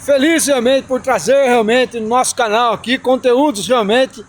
Feliz realmente por trazer realmente no nosso canal aqui conteúdos realmente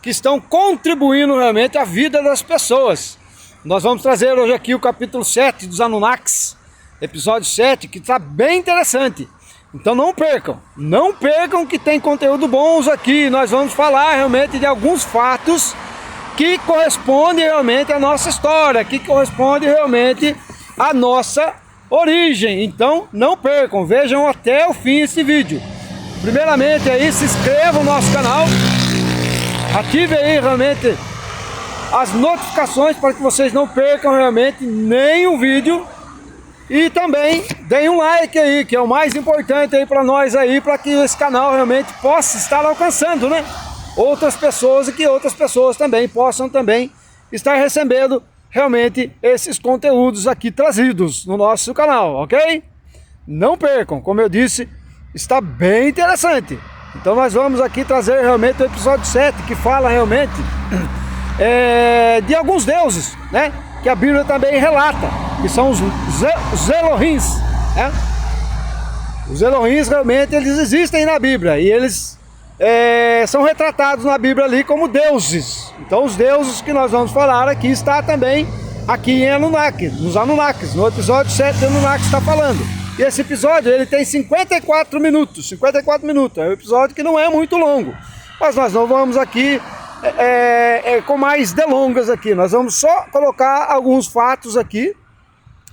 que estão contribuindo realmente à vida das pessoas. Nós vamos trazer hoje aqui o capítulo 7 dos Anunnakis, episódio 7, que está bem interessante. Então não percam que tem conteúdo bons aqui. Nós vamos falar realmente de alguns fatos que correspondem realmente à nossa história, que correspondem realmente à nossa origem. Então não percam, vejam até o fim esse vídeo. Primeiramente aí, se inscreva no nosso canal, ative aí realmente as notificações para que vocês não percam realmente nenhum vídeo. E também deem um like aí, que é o mais importante aí para nós aí, para que esse canal realmente possa estar alcançando, né, outras pessoas, e que outras pessoas também possam também estar recebendo realmente esses conteúdos aqui trazidos no nosso canal, ok? Não percam, como eu disse, está bem interessante. Então nós vamos aqui trazer realmente o episódio 7, que fala realmente de alguns deuses, né, que a Bíblia também relata, que são os Elohim, né? Os Elohim realmente eles existem na Bíblia e eles são retratados na Bíblia ali como deuses. Então os deuses que nós vamos falar aqui está também aqui em Anunnaki, nos Anunnakis, no episódio 7 do Anunnaki está falando. E esse episódio ele tem 54 minutos, é um episódio que não é muito longo, mas nós não vamos aqui com mais delongas aqui, nós vamos só colocar alguns fatos aqui,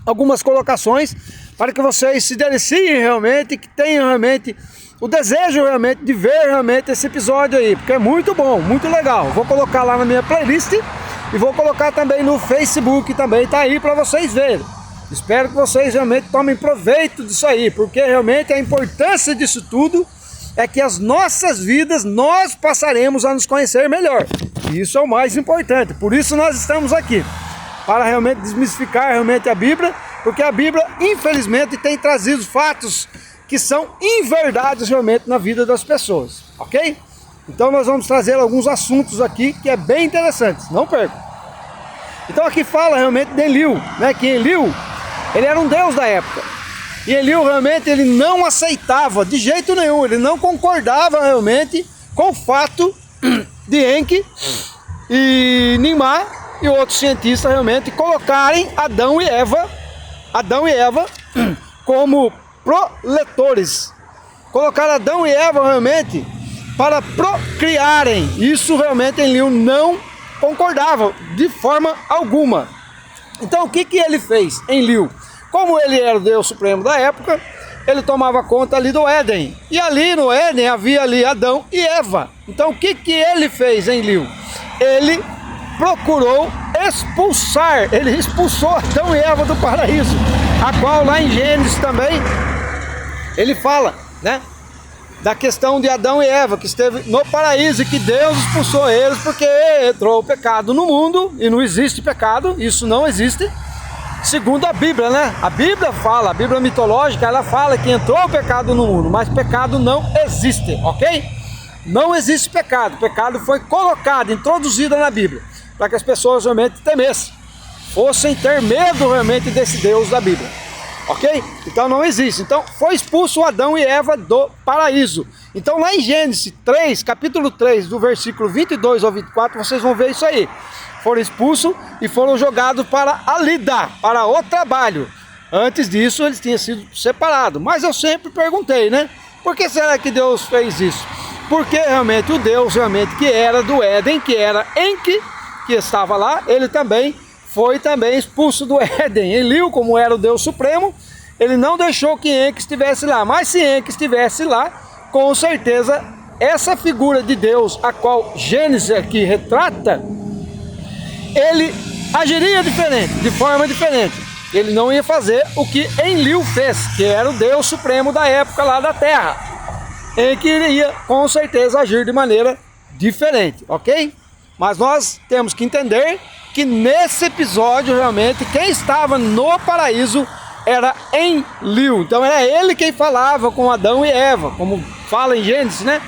algumas colocações, para que vocês se deliciem realmente, que tenham realmente o desejo realmente de ver realmente esse episódio aí, porque é muito bom, muito legal. Vou colocar lá na minha playlist e vou colocar também no Facebook, também tá aí para vocês verem. Espero que vocês realmente tomem proveito disso aí, porque realmente a importância disso tudo é que as nossas vidas nós passaremos a nos conhecer melhor. E isso é o mais importante. Por isso nós estamos aqui, para realmente desmistificar realmente a Bíblia, porque a Bíblia infelizmente tem trazido fatos que são inverdades realmente na vida das pessoas, ok? Então nós vamos trazer alguns assuntos aqui que é bem interessantes, não percam. Então aqui fala realmente de Enlil, né, que Enlil, ele era um deus da época. E Enlil realmente ele não aceitava de jeito nenhum, ele não concordava realmente com o fato de Enki e Nimar e outros cientistas realmente colocarem Adão e Eva como proletores. Colocar Adão e Eva realmente para procriarem. Isso realmente Enlil não concordava de forma alguma. Então o que ele fez, Enlil? Como ele era o Deus Supremo da época, ele tomava conta ali do Éden. E ali no Éden havia ali Adão e Eva. Então o que ele fez, Enlil? Ele procurou expulsar, ele expulsou Adão e Eva do paraíso. A qual lá em Gênesis também, ele fala, né, da questão de Adão e Eva, que esteve no paraíso e que Deus expulsou eles porque entrou o pecado no mundo. E não existe pecado, isso não existe. Segundo a Bíblia, né? A Bíblia fala, a Bíblia mitológica, ela fala que entrou o pecado no mundo, mas pecado não existe, ok? Não existe pecado. Pecado foi colocado, introduzido na Bíblia, para que as pessoas realmente temessem, fossem ter medo realmente desse Deus da Bíblia, ok? Então não existe. Então foi expulso Adão e Eva do paraíso. Então lá em Gênesis 3, capítulo 3, do versículo 22 ao 24, vocês vão ver isso aí. Foram expulsos e foram jogados para a lida, para o trabalho. Antes disso eles tinham sido separados. Mas eu sempre perguntei, né? Por que será que Deus fez isso? Porque realmente o Deus realmente que era do Éden, que era Enki, que estava lá, ele também foi expulso do Éden. Enlil, como era o Deus Supremo, ele não deixou que Enki estivesse lá. Mas se Enki estivesse lá, com certeza essa figura de Deus, a qual Gênesis aqui retrata, ele agiria diferente, de forma diferente. Ele não ia fazer o que Enlil fez, que era o Deus Supremo da época lá da Terra. Ele iria com certeza agir de maneira diferente, ok? Mas nós temos que entender que nesse episódio realmente quem estava no paraíso era Enlil. Então era ele quem falava com Adão e Eva, como fala em Gênesis, né?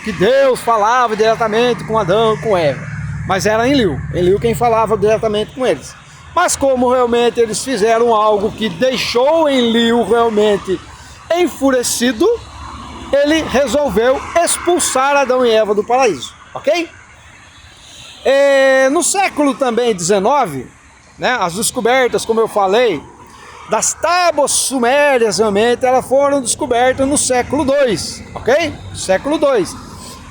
Que Deus falava diretamente com Adão e com Eva. Mas era Enlil quem falava diretamente com eles. Mas como realmente eles fizeram algo que deixou Enlil realmente enfurecido, ele resolveu expulsar Adão e Eva do paraíso, ok? No século também 19, né, as descobertas, como eu falei, das tábuas sumérias realmente, elas foram descobertas no século 2, ok? Século 2.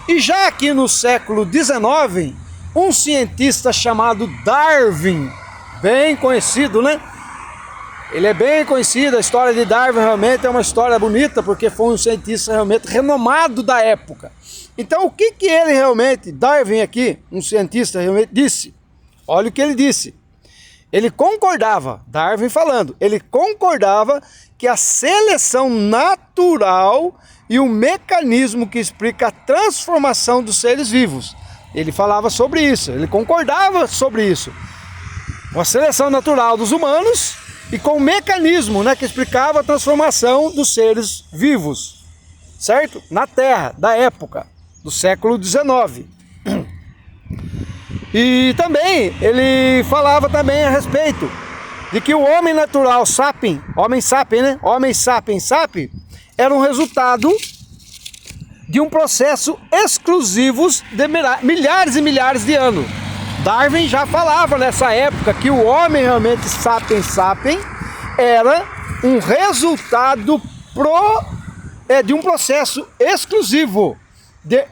E já aqui no século 19, um cientista chamado Darwin, bem conhecido, né? Ele é bem conhecido, a história de Darwin realmente é uma história bonita, porque foi um cientista realmente renomado da época. Então o que ele realmente, Darwin aqui, um cientista realmente disse? Olha o que ele disse. Ele concordava, Darwin falando, ele concordava que a seleção natural e o mecanismo que explica a transformação dos seres vivos. Ele falava sobre isso, ele concordava sobre isso. Uma seleção natural dos humanos e com o mecanismo, né, que explicava a transformação dos seres vivos, certo? Na Terra, da época, do século XIX. E também, ele falava também a respeito de que o homem natural sapien, homem sapien, né? Homem sapien sapien, era um resultado de um processo exclusivo de milhares e milhares de anos. Darwin já falava nessa época que o homem realmente sapien sapien era um resultado de um processo exclusivo de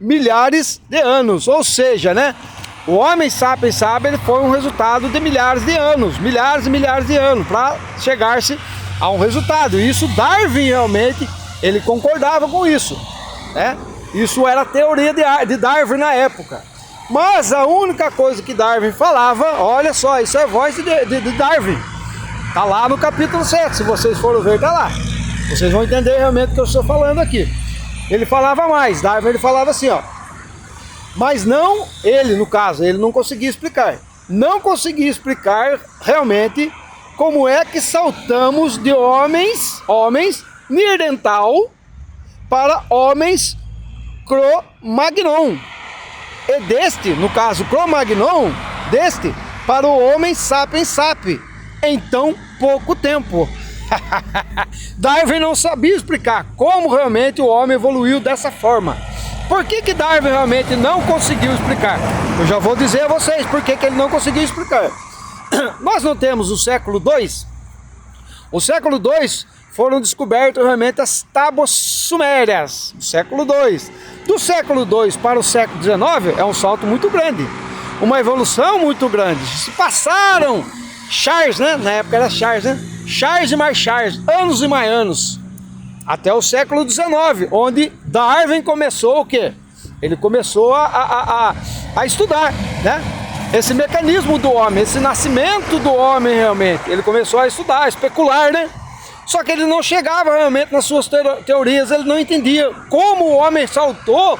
milhares de anos, ou seja, né, o homem sapien sapien ele foi um resultado de milhares de anos, milhares e milhares de anos, para chegar-se a um resultado. E isso Darwin realmente, ele concordava com isso, né? Isso era a teoria de Darwin na época. Mas a única coisa que Darwin falava, olha só, isso é voz de Darwin, tá lá no capítulo 7, se vocês forem ver, tá lá. Vocês vão entender realmente o que eu estou falando aqui. Ele falava mais, Darwin ele falava assim, ó. Mas não, ele no caso, ele não conseguia explicar. Não conseguia explicar realmente como é que saltamos de homens Neandertal para homens Cro-Magnon. E deste, no caso Cro-Magnon, deste para o homem sapien sapien em tão pouco tempo. Darwin não sabia explicar como realmente o homem evoluiu dessa forma. Por que Darwin realmente não conseguiu explicar? Eu já vou dizer a vocês por que ele não conseguiu explicar. Nós não temos o século 2. O século 2 foram descobertas realmente as tábuas sumérias. Do século 2. Do século 2 para o século 19 é um salto muito grande. Uma evolução muito grande. Se passaram Charles, né? Na época era Charles, né? Charles e mais Charles, anos e mais anos, até o século XIX, onde Darwin começou o quê? Ele começou a estudar, né? Esse mecanismo do homem, esse nascimento do homem realmente. Ele começou a estudar, a especular, né? Só que ele não chegava realmente nas suas teorias, ele não entendia como o homem saltou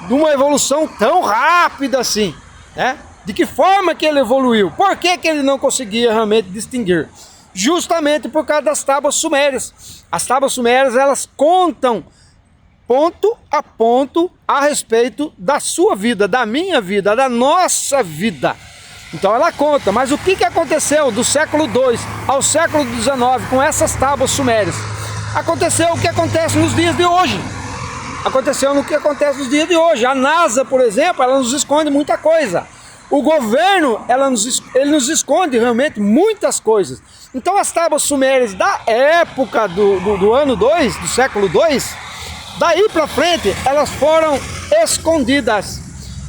de uma evolução tão rápida assim, né? De que forma que ele evoluiu? Por que ele não conseguia realmente distinguir? Justamente por causa das tábuas sumérias. As tábuas sumérias, elas contam ponto a ponto a respeito da sua vida, da minha vida, da nossa vida. Então ela conta, mas o que aconteceu do século 2 ao século 19 com essas tábuas sumérias? Aconteceu o que acontece nos dias de hoje. Aconteceu no que acontece nos dias de hoje. A NASA, por exemplo, ela nos esconde muita coisa. O governo, ele nos esconde realmente muitas coisas. Então as tábuas sumérias da época do ano 2, do século 2, daí para frente, elas foram escondidas.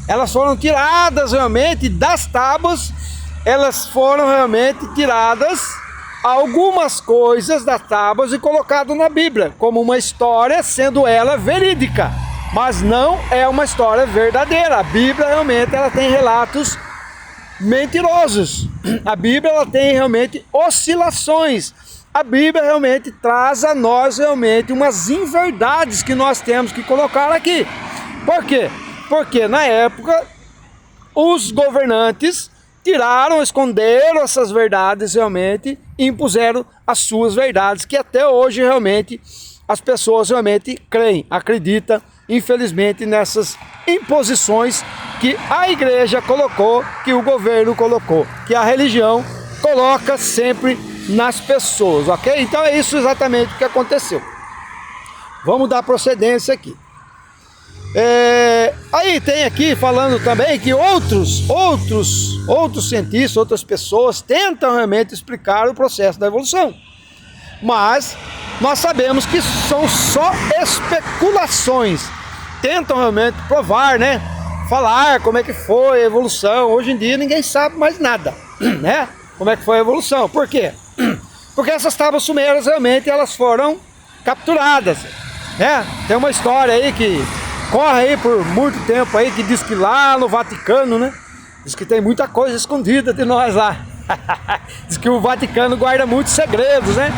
Elas foram tiradas realmente das tábuas, elas foram realmente tiradas algumas coisas das tábuas e colocado na Bíblia, como uma história, sendo ela verídica. Mas não é uma história verdadeira. A Bíblia realmente ela tem relatos mentirosos. A Bíblia ela tem realmente oscilações. A Bíblia realmente traz a nós realmente umas inverdades que nós temos que colocar aqui. Por quê? Porque na época os governantes tiraram, esconderam essas verdades realmente e impuseram as suas verdades que até hoje realmente as pessoas realmente creem, acreditam infelizmente, nessas imposições que a igreja colocou, que o governo colocou, que a religião coloca sempre nas pessoas, ok? Então é isso exatamente o que aconteceu. Vamos dar procedência aqui. Aí tem aqui falando também que outros cientistas, outras pessoas tentam realmente explicar o processo da evolução. Mas nós sabemos que são só especulações. Tentam realmente provar, né? Falar como é que foi a evolução. Hoje em dia ninguém sabe mais nada, né? Como é que foi a evolução. Por quê? Porque essas tábuas sumérias realmente elas foram capturadas, né? Tem uma história aí que corre aí por muito tempo aí, que diz que lá no Vaticano, né? Diz que tem muita coisa escondida de nós lá. Diz que o Vaticano guarda muitos segredos, né?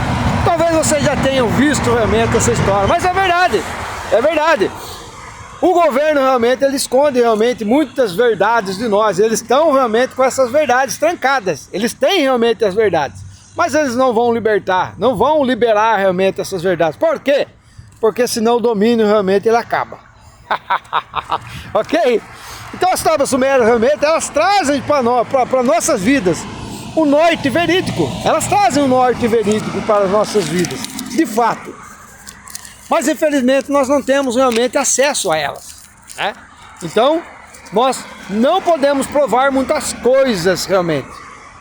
Talvez vocês já tenham visto realmente essa história, mas é verdade, é verdade. O governo realmente, ele esconde realmente muitas verdades de nós. Eles estão realmente com essas verdades trancadas. Eles têm realmente as verdades, mas eles não vão libertar, não vão liberar realmente essas verdades. Por quê? Porque senão o domínio realmente ele acaba. Ok? Então as tábuas sumérias realmente elas trazem para nossas vidas o norte verídico. Elas trazem o norte verídico para as nossas vidas, de fato. Mas infelizmente nós não temos realmente acesso a elas, né? Então nós não podemos provar muitas coisas realmente,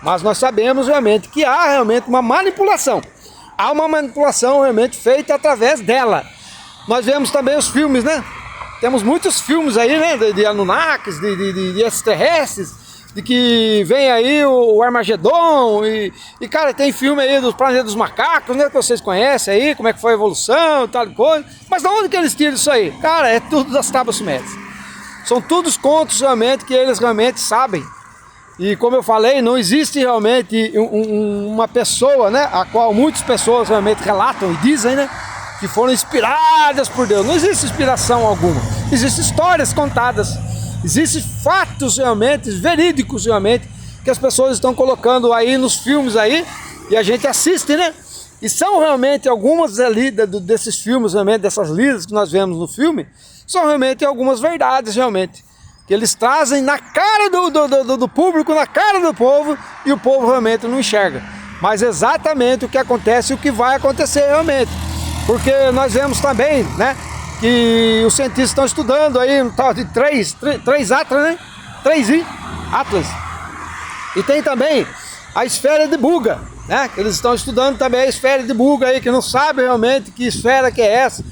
mas nós sabemos realmente que há realmente uma manipulação. Há uma manipulação realmente feita através dela. Nós vemos também os filmes, né? Temos muitos filmes aí, né? De Anunnakis, de extraterrestres, de que vem aí o Armagedon e cara, tem filme aí dos Planetas dos Macacos, né? Que vocês conhecem aí, como é que foi a evolução e tal coisa. Mas de onde que eles tiram isso aí? Cara, é tudo das tábuas sumérias. São todos contos realmente que eles realmente sabem. E como eu falei, não existe realmente uma pessoa, né? A qual muitas pessoas realmente relatam e dizem, né? Que foram inspiradas por Deus. Não existe inspiração alguma. Existem histórias contadas. Existem fatos realmente, verídicos realmente, que as pessoas estão colocando aí nos filmes aí, e a gente assiste, né? E são realmente algumas ali desses filmes, realmente, dessas lidas que nós vemos no filme, são realmente algumas verdades realmente, que eles trazem na cara do público, na cara do povo, e o povo realmente não enxerga. Mas exatamente o que acontece e o que vai acontecer realmente. Porque nós vemos também, né? Que os cientistas estão estudando aí um tal de três Atlas, né? 3i Atlas. E tem também a esfera de Buga, né? Eles estão estudando também a esfera de Buga aí, que não sabe realmente que esfera que é essa.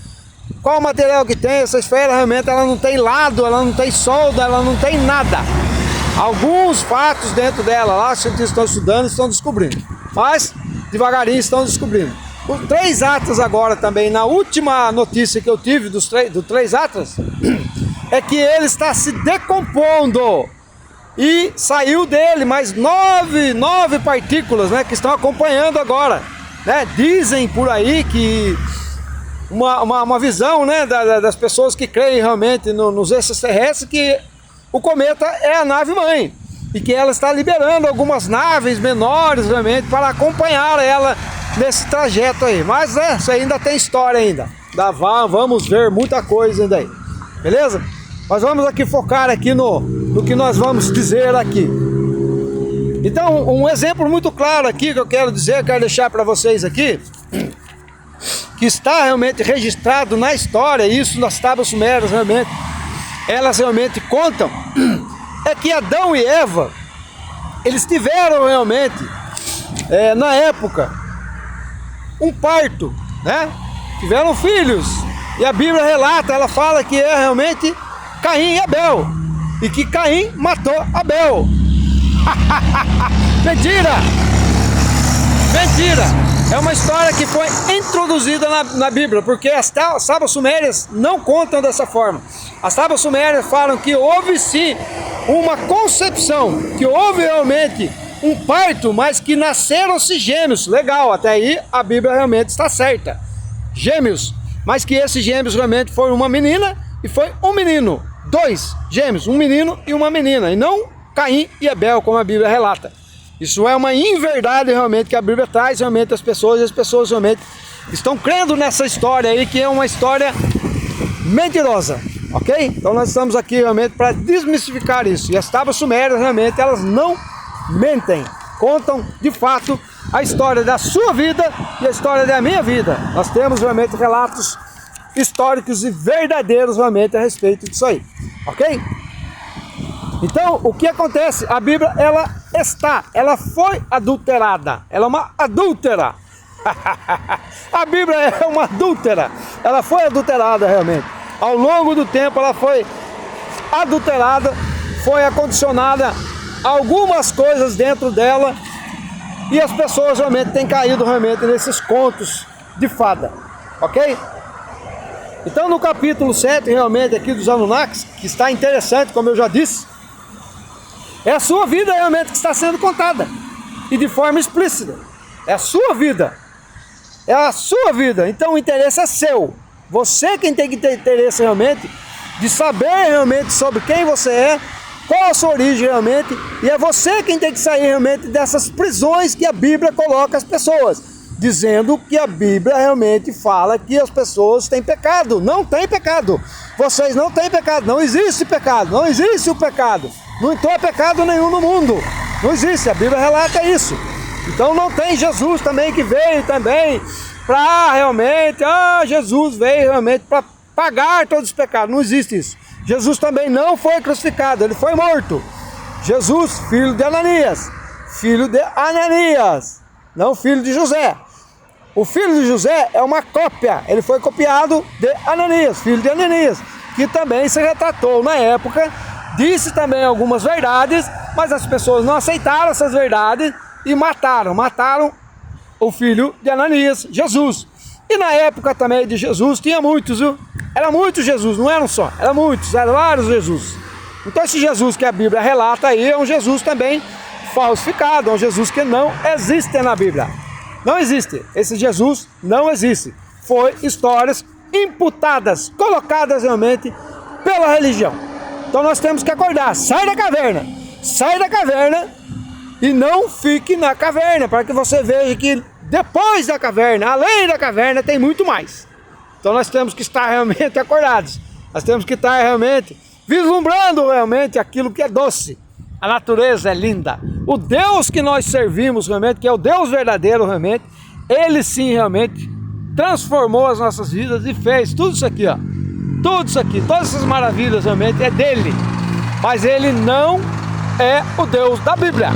Qual o material que tem, essa esfera realmente ela não tem lado, ela não tem solda, ela não tem nada. Alguns fatos dentro dela lá, os cientistas estão estudando e estão descobrindo. Mas devagarinho estão descobrindo. Os 3 Atlas agora também, na última notícia que eu tive do 3 Atlas, é que ele está se decompondo e saiu dele mais 9 partículas, né, que estão acompanhando agora, né? Dizem por aí que uma visão, né, das pessoas que creem realmente nos extraterrestres, que o cometa é a nave mãe e que ela está liberando algumas naves menores realmente para acompanhar ela nesse trajeto aí. Mas né, isso ainda tem história ainda. Vamos ver muita coisa ainda aí. Beleza? Mas vamos aqui focar aqui no que nós vamos dizer aqui. Então, um exemplo muito claro aqui que eu quero deixar para vocês aqui, que está realmente registrado na história, isso nas tábuas sumérias realmente, elas realmente contam, é que Adão e Eva, eles tiveram realmente, na época, um parto, né? Tiveram filhos, e a Bíblia relata, ela fala que é realmente Caim e Abel, e que Caim matou Abel. Mentira! Mentira! É uma história que foi introduzida na Bíblia, porque as tábuas sumérias não contam dessa forma. As tábuas sumérias falam que houve sim uma concepção, que houve realmente um parto, mas que nasceram-se gêmeos. Legal, até aí a Bíblia realmente está certa. Gêmeos, mas que esses gêmeos realmente foram uma menina e foi um menino. 2 gêmeos, um menino e uma menina, e não Caim e Abel, como a Bíblia relata. Isso é uma inverdade realmente que a Bíblia traz realmente às pessoas, e as pessoas realmente estão crendo nessa história aí, que é uma história mentirosa. Ok? Então nós estamos aqui realmente para desmistificar isso. E as tábuas sumérias realmente elas não mentem, contam de fato a história da sua vida e a história da minha vida. Nós temos realmente relatos históricos e verdadeiros realmente a respeito disso aí, ok? Então o que acontece? A Bíblia ela foi adulterada, ela é uma adúltera. A Bíblia é uma adúltera, ela foi adulterada realmente. Ao longo do tempo ela foi adulterada, foi acondicionada algumas coisas dentro dela e as pessoas realmente têm caído realmente nesses contos de fada, ok? Então no capítulo 7 realmente aqui dos Anunnakis, que está interessante, como eu já disse, é a sua vida realmente que está sendo contada e de forma explícita. É a sua vida, é a sua vida, então o interesse é seu. Você quem tem que ter interesse realmente de saber realmente sobre quem você é, qual a sua origem realmente, e é você quem tem que sair realmente dessas prisões que a Bíblia coloca as pessoas, dizendo que a Bíblia realmente fala que as pessoas têm pecado. Não tem pecado, vocês não têm pecado, não existe pecado, não existe o pecado, não tem pecado nenhum no mundo, não existe, a Bíblia relata isso. Então não tem Jesus também que veio também para realmente, Jesus veio realmente para pagar todos os pecados, não existe isso. Jesus também não foi crucificado, ele foi morto. Jesus, filho de Ananias, não filho de José. O filho de José é uma cópia, ele foi copiado de Ananias, filho de Ananias, que também se retratou na época, disse também algumas verdades, mas as pessoas não aceitaram essas verdades e mataram o filho de Ananias, Jesus. E na época também de Jesus tinha muitos, viu? Era muito Jesus, não eram só, eram muitos, eram vários Jesus. Então esse Jesus que a Bíblia relata aí é um Jesus também falsificado, é um Jesus que não existe na Bíblia. Não existe, esse Jesus não existe. Foi histórias imputadas, colocadas realmente pela religião. Então nós temos que acordar, sai da caverna e não fique na caverna, para que você veja que depois da caverna, além da caverna, tem muito mais. Então nós temos que estar realmente acordados, nós temos que estar realmente vislumbrando realmente aquilo que é doce. A natureza é linda, o Deus que nós servimos realmente, que é o Deus verdadeiro realmente, ele sim realmente transformou as nossas vidas e fez tudo isso aqui, ó. Tudo isso aqui, todas essas maravilhas realmente é dele, mas ele não é o Deus da Bíblia.